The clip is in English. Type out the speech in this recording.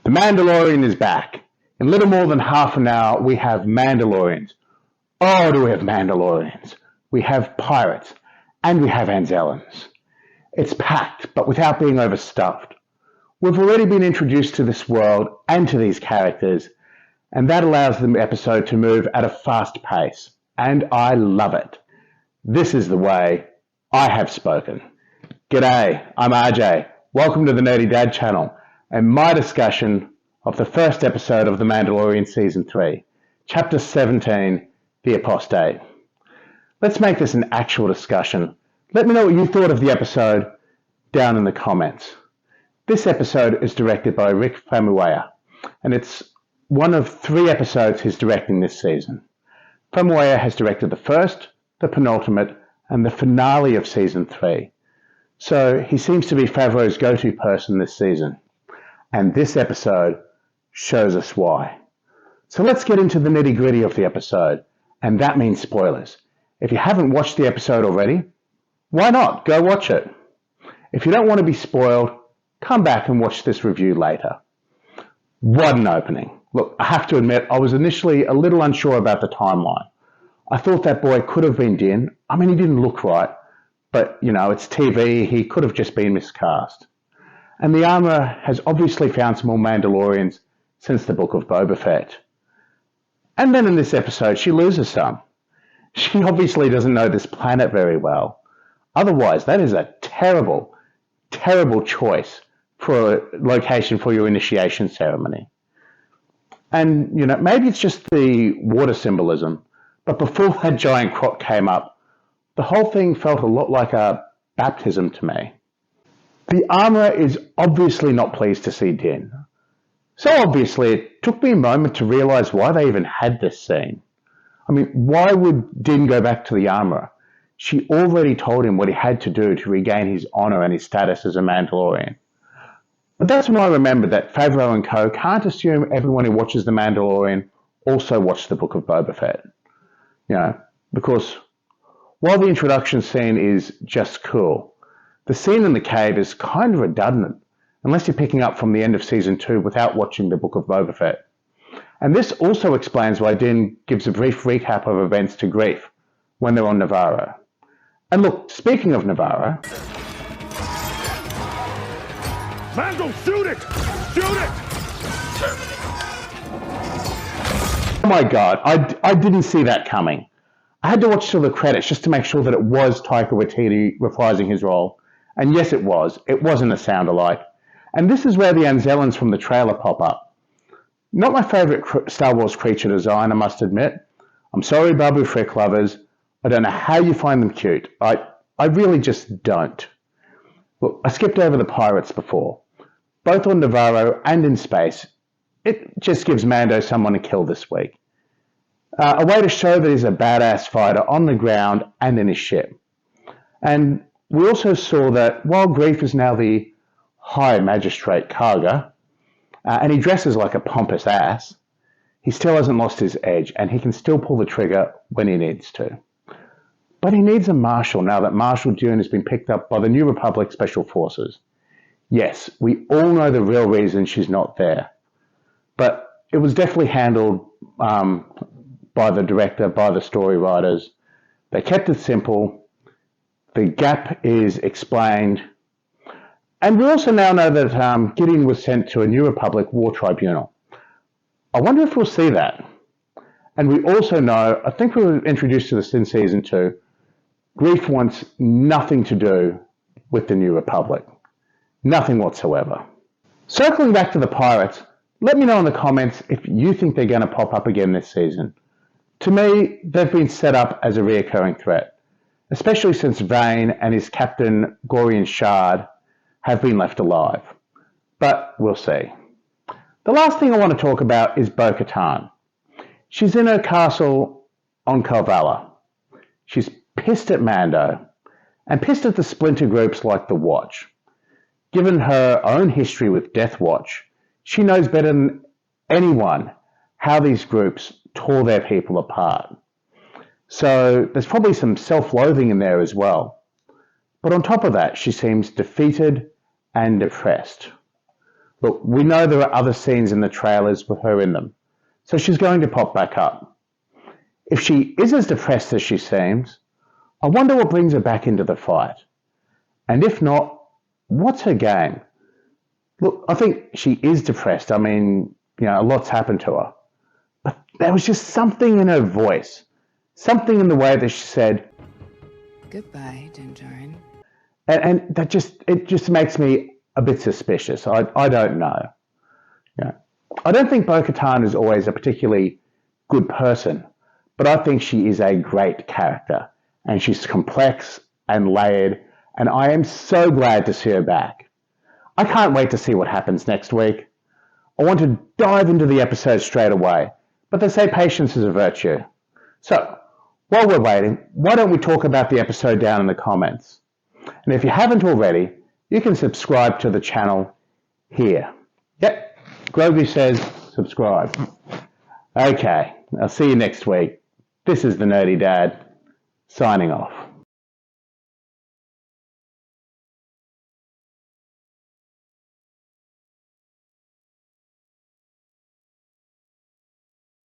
The Mandalorian is back. In little more than half an hour, we have Mandalorians. Oh, do we have Mandalorians? We have pirates, and we have Anzellans. It's packed, but without being overstuffed. We've already been introduced to this world and to these characters, and that allows the episode to move at a fast pace, and I love it. This is the way I have spoken. G'day, I'm RJ. Welcome to the Nerdy Dad channel, and my discussion of the first episode of The Mandalorian Season 3, Chapter 17, The Apostate. Let's make this an actual discussion. Let me know what you thought of the episode down in the comments. This episode is directed by Rick Famuyiwa, and it's one of 3 episodes he's directing this season. Famuyiwa has directed the first, the penultimate, and the finale of Season 3. So he seems to be Favreau's go-to person this season. And this episode shows us why. So let's get into the nitty-gritty of the episode, and that means spoilers. If you haven't watched the episode already, why not? Go watch it. If you don't want to be spoiled, come back and watch this review later. What an opening. Look, I have to admit, I was initially a little unsure about the timeline. I thought that boy could have been Din. I mean, he didn't look right, but, you know, it's TV. He could have just been miscast. And the Armourer has obviously found some more Mandalorians since the Book of Boba Fett. And then in this episode, she loses some. She obviously doesn't know this planet very well. Otherwise, that is a terrible, terrible choice for a location for your initiation ceremony. And, you know, maybe it's just the water symbolism, but before that giant croc came up, the whole thing felt a lot like a baptism to me. The Armourer is obviously not pleased to see Din. So obviously, it took me a moment to realize why they even had this scene. I mean, why would Din go back to the Armourer? She already told him what he had to do to regain his honor and his status as a Mandalorian. But that's when I remembered that Favreau and co. can't assume everyone who watches The Mandalorian also watched the Book of Boba Fett. You know, because while the introduction scene is just cool, the scene in the cave is kind of redundant, unless you're picking up from the end of Season 2 without watching the Book of Boba Fett. And this also explains why Din gives a brief recap of events to Greef when they're on Navarro. And look, speaking of Navarro... Mando, shoot it! Shoot it! Oh my god, I didn't see that coming. I had to watch till the credits just to make sure that it was Taika Waititi reprising his role. And yes, it was. It wasn't a sound-alike. And this is where the Anzellans from the trailer pop up. Not my favourite Star Wars creature design, I must admit. I'm sorry, Babu Frick lovers. I don't know how you find them cute. I really just don't. Look, I skipped over the pirates before. Both on Navarro and in space, it just gives Mando someone to kill this week. A way to show that he's a badass fighter on the ground and in his ship. And we also saw that while Greef is now the High Magistrate Karga, and he dresses like a pompous ass, he still hasn't lost his edge, and he can still pull the trigger when he needs to. But he needs a marshal now that Marshal Dune has been picked up by the New Republic Special Forces. Yes, we all know the real reason she's not there. But it was definitely handled by the director, by the story writers. They kept it simple. The gap is explained. And we also now know that Gideon was sent to a New Republic war tribunal. I wonder if we'll see that. And we also know, I think we were introduced to this in Season 2, Greef wants nothing to do with the New Republic. Nothing whatsoever. Circling back to the pirates, let me know in the comments if you think they're going to pop up again this season. To me, they've been set up as a reoccurring threat, especially since Vane and his captain, Gorian Shard, have been left alive. But we'll see. The last thing I want to talk about is Bo-Katan. She's in her castle on Kalvala. She's pissed at Mando, and pissed at the splinter groups like the Watch. Given her own history with Death Watch, she knows better than anyone how these groups tore their people apart. So there's probably some self-loathing in there as well. But on top of that, she seems defeated and depressed. But we know there are other scenes in the trailers with her in them, so she's going to pop back up. If she is as depressed as she seems, I wonder what brings her back into the fight. And if not, what's her game? Look, I think she is depressed. I mean, a lot's happened to her. But there was just something in her voice, something in the way that she said, "Goodbye, Dinjarin." And it just makes me a bit suspicious. I don't know. I don't think Bo-Katan is always a particularly good person, but I think she is a great character, and she's complex and layered, and I am so glad to see her back. I can't wait to see what happens next week. I want to dive into the episode straight away, but they say patience is a virtue. So, while we're waiting, why don't we talk about the episode down in the comments? And if you haven't already, you can subscribe to the channel here. Yep, Grogu says subscribe. Okay, I'll see you next week. This is the Nerdy Dad, signing off.